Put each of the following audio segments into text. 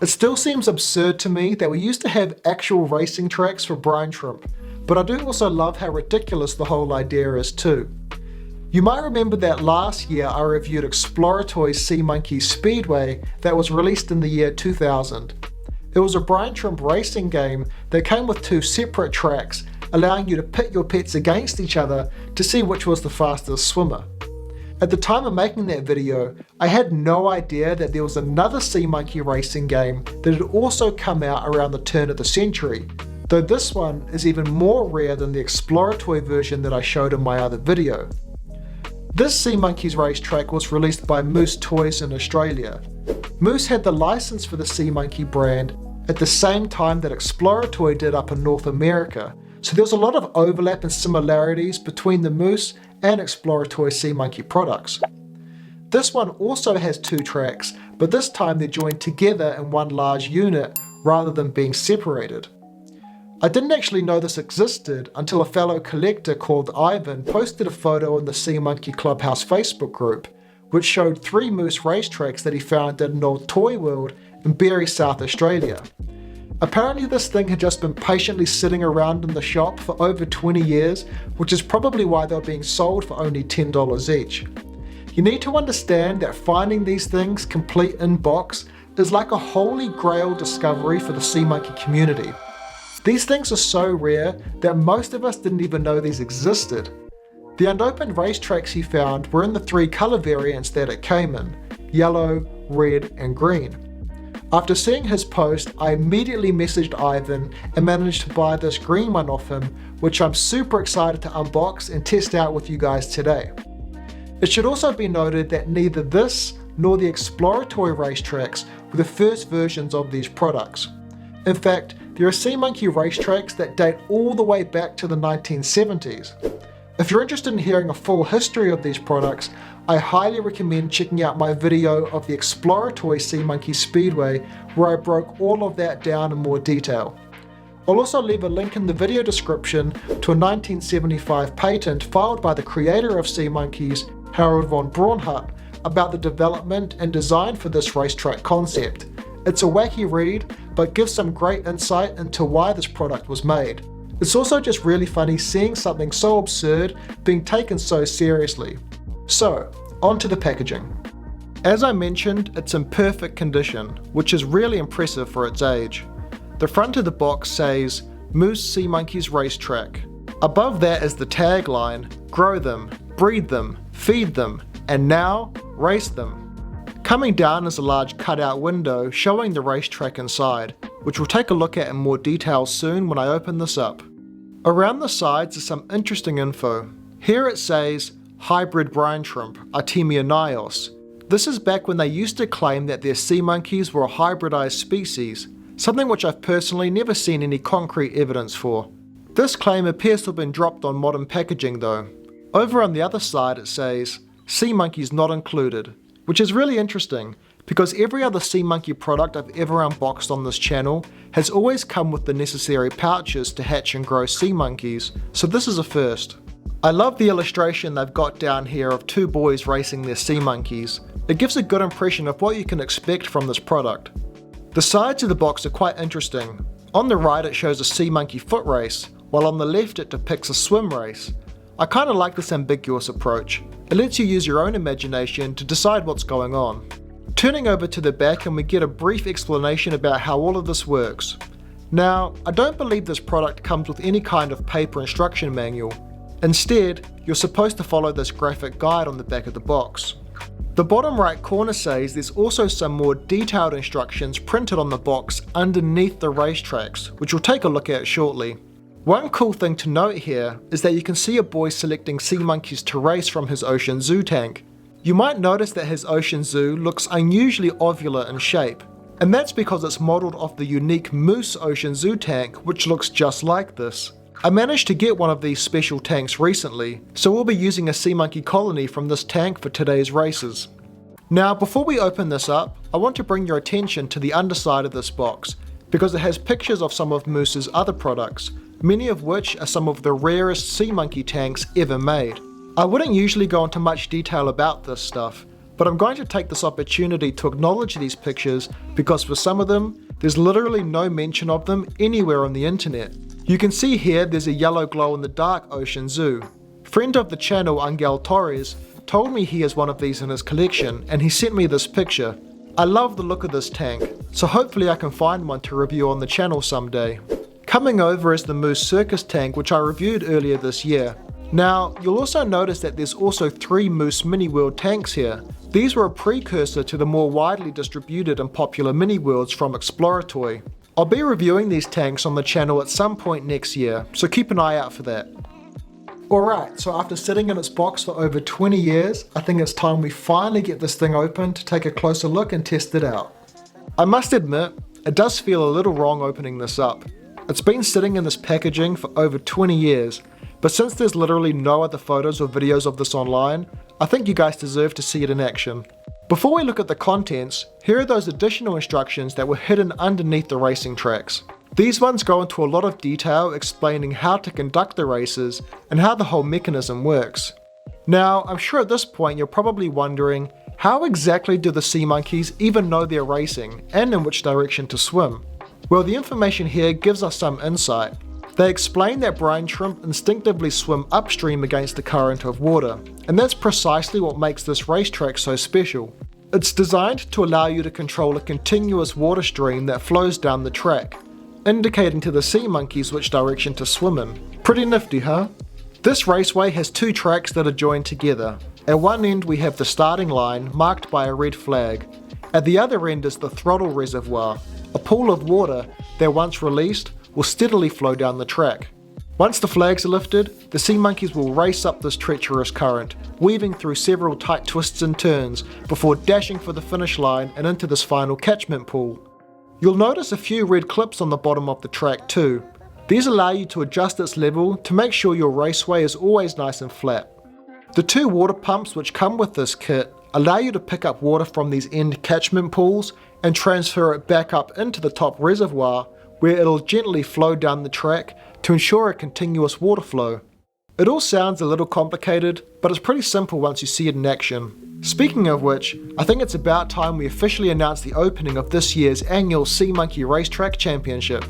It still seems absurd to me that we used to have actual racing tracks for brine shrimp, but I do also love how ridiculous the whole idea is too. You might remember that last year I reviewed Exploratoy's Sea-Monkeys Speedway that was released in the year 2000. It was a brine shrimp racing game that came with two separate tracks, allowing you to pit your pets against each other to see which was the fastest swimmer. At the time of making that video, I had no idea that there was another sea monkey racing game that had also come out around the turn of the century, though this one is even more rare than the Exploratoy version that I showed in my other video. This Sea-Monkeys Racetrack was released by Moose Toys in Australia. Moose had the license for the Sea-Monkey brand at the same time that Exploratoy did up in North America, so there was a lot of overlap and similarities between the Moose and Exploratoy Sea-Monkey products. This one also has two tracks, but this time they're joined together in one large unit rather than being separated. I didn't actually know this existed until a fellow collector called Ivan posted a photo in the Sea Monkey Clubhouse Facebook group, which showed 3 moose racetracks that he found at an old toy world in Berry, South Australia. Apparently this thing had just been patiently sitting around in the shop for over 20 years, which is probably why they were being sold for only $10 each. You need to understand that finding these things complete in box is like a holy grail discovery for the sea monkey community. These things are so rare that most of us didn't even know these existed. The unopened racetracks he found were in the 3 color variants that it came in: yellow, red, and green. After seeing his post, I immediately messaged Ivan and managed to buy this green one off him, which I'm super excited to unbox and test out with you guys today. It should also be noted that neither this nor the Exploratoy racetracks were the first versions of these products. In fact, there are Sea Monkey racetracks that date all the way back to the 1970s. If you're interested in hearing a full history of these products, I highly recommend checking out my video of the Exploratoy Sea-Monkey Speedway, where I broke all of that down in more detail. I'll also leave a link in the video description to a 1975 patent filed by the creator of Sea-Monkeys, Harold von Braunhut, about the development and design for this racetrack concept. It's a wacky read, but gives some great insight into why this product was made. It's also just really funny seeing something so absurd being taken so seriously. So, on to the packaging. As I mentioned, it's in perfect condition, which is really impressive for its age. The front of the box says, Moose Sea-Monkeys Racetrack. Above that is the tagline, grow them, breed them, feed them, and now, race them. Coming down is a large cutout window showing the racetrack inside, which we'll take a look at in more detail soon when I open this up. Around the sides is some interesting info. Here it says, hybrid brine shrimp, Artemia nios. This is back when they used to claim that their sea monkeys were a hybridized species, something which I've personally never seen any concrete evidence for. This claim appears to have been dropped on modern packaging though. Over on the other side it says, sea monkeys not included, which is really interesting because every other sea monkey product I've ever unboxed on this channel has always come with the necessary pouches to hatch and grow sea monkeys, so this is a first. I love the illustration they've got down here of 2 boys racing their sea monkeys. It gives a good impression of what you can expect from this product. The sides of the box are quite interesting. On the right it shows a sea monkey foot race, while on the left it depicts a swim race. I kinda like this ambiguous approach. It lets you use your own imagination to decide what's going on. Turning over to the back and we get a brief explanation about how all of this works. Now, I don't believe this product comes with any kind of paper instruction manual. Instead, you're supposed to follow this graphic guide on the back of the box. The bottom right corner says there's also some more detailed instructions printed on the box underneath the racetracks, which we'll take a look at shortly. One cool thing to note here is that you can see a boy selecting sea monkeys to race from his Ocean Zoo tank. You might notice that his Ocean Zoo looks unusually ovular in shape, and that's because it's modelled off the unique Moose Ocean Zoo tank, which looks just like this. I managed to get one of these special tanks recently, so we'll be using a sea monkey colony from this tank for today's races. Now before we open this up, I want to bring your attention to the underside of this box, because it has pictures of some of Moose's other products, many of which are some of the rarest sea monkey tanks ever made. I wouldn't usually go into much detail about this stuff, but I'm going to take this opportunity to acknowledge these pictures because for some of them, there's literally no mention of them anywhere on the internet. You can see here there's a yellow glow-in-the-dark ocean zoo. Friend of the channel Angel Torres told me he has one of these in his collection and he sent me this picture. I love the look of this tank, so hopefully I can find one to review on the channel someday. Coming over is the Moose Circus tank, which I reviewed earlier this year. Now, you'll also notice that there's also 3 Moose mini world tanks here. These were a precursor to the more widely distributed and popular mini worlds from Exploratoy. I'll be reviewing these tanks on the channel at some point next year, so keep an eye out for that. Alright, so after sitting in its box for over 20 years, I think it's time we finally get this thing open to take a closer look and test it out. I must admit, it does feel a little wrong opening this up. It's been sitting in this packaging for over 20 years, but since there's literally no other photos or videos of this online, I think you guys deserve to see it in action. Before we look at the contents, here are those additional instructions that were hidden underneath the racing tracks. These ones go into a lot of detail explaining how to conduct the races and how the whole mechanism works. Now, I'm sure at this point you're probably wondering, how exactly do the SeaMonkeys even know they're racing and in which direction to swim? Well, the information here gives us some insight. They explain that brine shrimp instinctively swim upstream against the current of water, and that's precisely what makes this racetrack so special. It's designed to allow you to control a continuous water stream that flows down the track, indicating to the SeaMonkeys which direction to swim in. Pretty nifty, huh? This raceway has 2 tracks that are joined together. At one end we have the starting line marked by a red flag. At the other end is the throttle reservoir, a pool of water that once released will steadily flow down the track. Once the flags are lifted, the SeaMonkeys will race up this treacherous current, weaving through several tight twists and turns before dashing for the finish line and into this final catchment pool. You'll notice a few red clips on the bottom of the track too. These allow you to adjust its level to make sure your raceway is always nice and flat. The 2 water pumps which come with this kit allow you to pick up water from these end catchment pools and transfer it back up into the top reservoir, where it'll gently flow down the track to ensure a continuous water flow. It all sounds a little complicated, but it's pretty simple once you see it in action. Speaking of which, I think it's about time we officially announce the opening of this year's annual Sea-Monkey Racetrack Championship.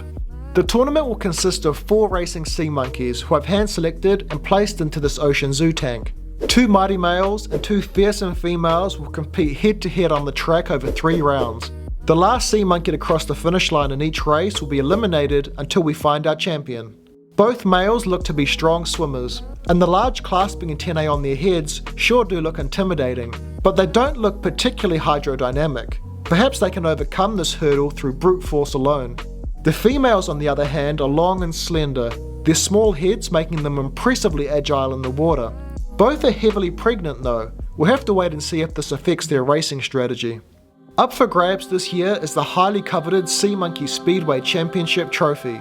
The tournament will consist of 4 racing SeaMonkeys who I've hand-selected and placed into this ocean zoo tank. 2 mighty males and 2 fearsome females will compete head-to-head on the track over 3 rounds. The last SeaMonkey to cross the finish line in each race will be eliminated until we find our champion. Both males look to be strong swimmers, and the large clasping antennae on their heads sure do look intimidating, but they don't look particularly hydrodynamic. Perhaps they can overcome this hurdle through brute force alone. The females on the other hand are long and slender, their small heads making them impressively agile in the water. Both are heavily pregnant though. We'll have to wait and see if this affects their racing strategy. Up for grabs this year is the highly coveted Sea-Monkey Speedway Championship trophy.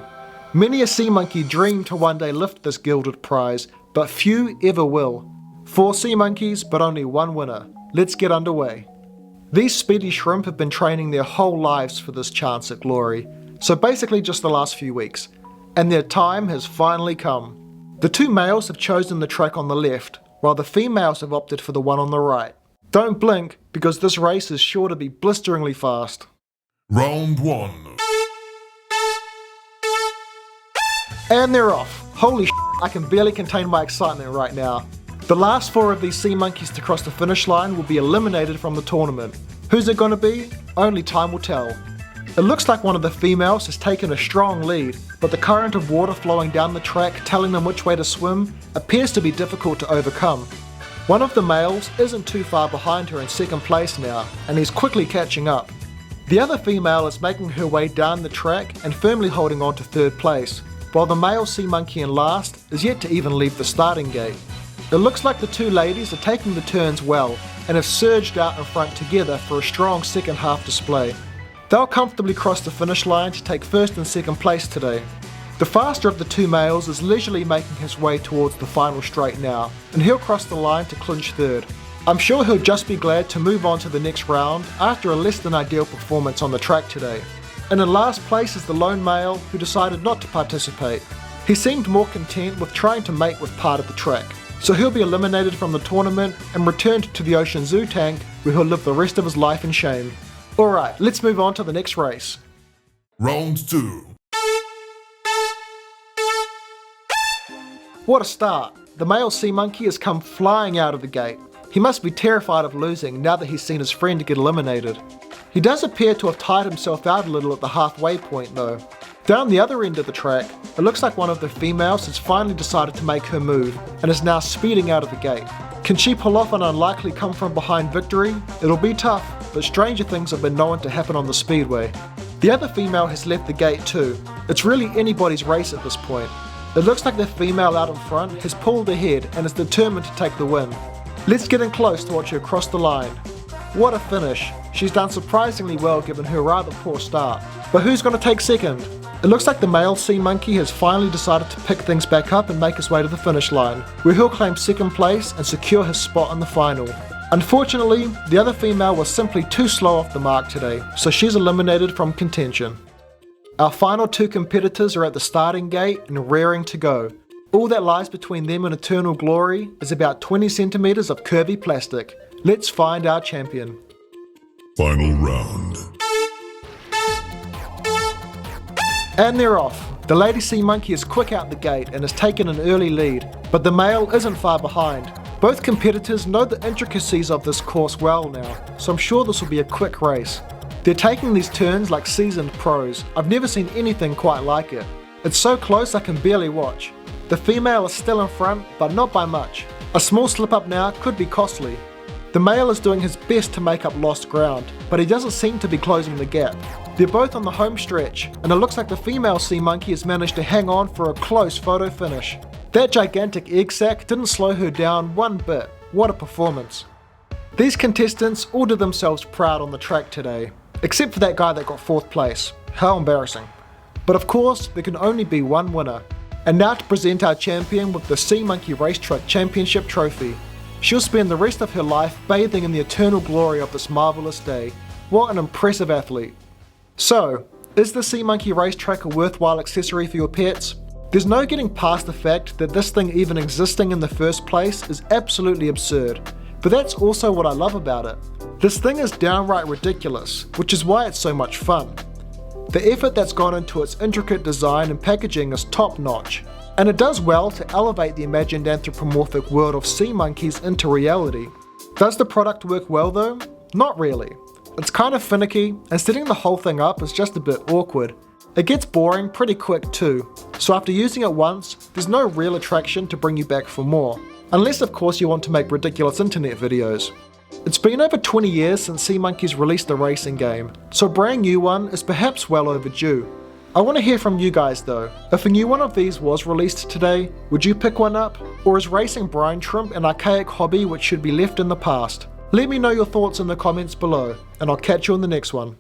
Many a SeaMonkey dream to one day lift this gilded prize, but few ever will. 4 SeaMonkeys, but only 1 winner. Let's get underway. These speedy shrimp have been training their whole lives for this chance at glory, so basically just the last few weeks, and their time has finally come. The 2 males have chosen the track on the left, while the females have opted for the one on the right. Don't blink, because this race is sure to be blisteringly fast. Round 1. And they're off. Holy shit, I can barely contain my excitement right now. The last 4 of these SeaMonkeys to cross the finish line will be eliminated from the tournament. Who's it gonna be? Only time will tell. It looks like one of the females has taken a strong lead, but the current of water flowing down the track telling them which way to swim appears to be difficult to overcome. One of the males isn't too far behind her in 2nd place now, and he's quickly catching up. The other female is making her way down the track and firmly holding on to 3rd place, while the male SeaMonkey in last is yet to even leave the starting gate. It looks like the 2 ladies are taking the turns well and have surged out in front together for a strong second half display. They'll comfortably cross the finish line to take 1st and 2nd place today. The faster of the 2 males is leisurely making his way towards the final straight now, and he'll cross the line to clinch 3rd. I'm sure he'll just be glad to move on to the next round after a less than ideal performance on the track today. And in last place is the lone male who decided not to participate. He seemed more content with trying to mate with part of the track, so he'll be eliminated from the tournament and returned to the Ocean Zoo tank where he'll live the rest of his life in shame. Alright, let's move on to the next race. Round 2. What a start! The male sea monkey has come flying out of the gate. He must be terrified of losing now that he's seen his friend get eliminated. He does appear to have tired himself out a little at the halfway point though. Down the other end of the track, it looks like one of the females has finally decided to make her move and is now speeding out of the gate. Can she pull off an unlikely come from behind victory? It'll be tough, but stranger things have been known to happen on the speedway. The other female has left the gate too. It's really anybody's race at this point. It looks like the female out in front has pulled ahead and is determined to take the win. Let's get in close to watch her cross the line. What a finish. She's done surprisingly well given her rather poor start. But who's going to take second? It looks like the male sea monkey has finally decided to pick things back up and make his way to the finish line, where he'll claim second place and secure his spot in the final. Unfortunately, the other female was simply too slow off the mark today, so she's eliminated from contention. Our final two competitors are at the starting gate and raring to go. All that lies between them and eternal glory is about 20 centimeters of curvy plastic. Let's find our champion. Final round. And they're off. The lady sea monkey is quick out the gate and has taken an early lead, but the male isn't far behind. Both competitors know the intricacies of this course well now, so I'm sure this will be a quick race. They're taking these turns like seasoned pros. I've never seen anything quite like it. It's so close I can barely watch. The female is still in front, but not by much. A small slip up now could be costly. The male is doing his best to make up lost ground, but he doesn't seem to be closing the gap. They're both on the home stretch, and it looks like the female sea monkey has managed to hang on for a close photo finish. That gigantic egg sac didn't slow her down one bit. What a performance. These contestants all did themselves proud on the track today, except for that guy that got 4th place. How embarrassing. But of course, there can only be one winner. And now to present our champion with the Sea-Monkey Racetrack Championship trophy. She'll spend the rest of her life bathing in the eternal glory of this marvellous day. What an impressive athlete. So, is the Sea-Monkey Racetrack a worthwhile accessory for your pets? There's no getting past the fact that this thing even existing in the first place is absolutely absurd. But that's also what I love about it. This thing is downright ridiculous, which is why it's so much fun. The effort that's gone into its intricate design and packaging is top notch, and it does well to elevate the imagined anthropomorphic world of sea monkeys into reality. Does the product work well though? Not really. It's kind of finicky, and setting the whole thing up is just a bit awkward. It gets boring pretty quick too, so after using it once, there's no real attraction to bring you back for more. Unless of course you want to make ridiculous internet videos. It's been over 20 years since SeaMonkeys released a racing game, so a brand new one is perhaps well overdue. I want to hear from you guys though. If a new one of these was released today, would you pick one up? Or is racing brine shrimp an archaic hobby which should be left in the past? Let me know your thoughts in the comments below, and I'll catch you in the next one.